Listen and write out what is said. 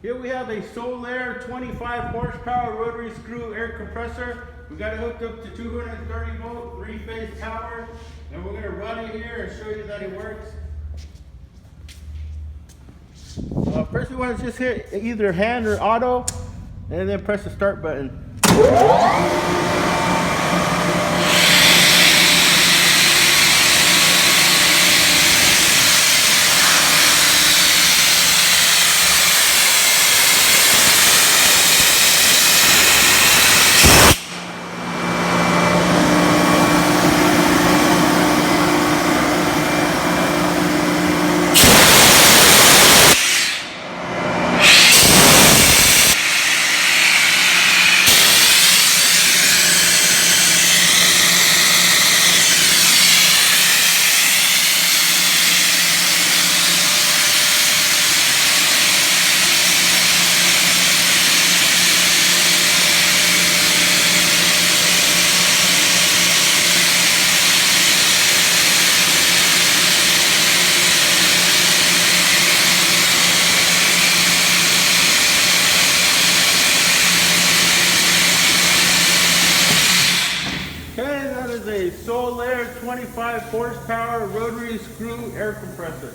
Here we have a Sullair 25 horsepower rotary screw air compressor. We got it hooked up to 230 volt, 3-phase power, and we're going to run it here and show you that it works. First we want to just hit either hand or auto, and then press the start button. Okay, that is a Sullair 25 horsepower rotary screw air compressor.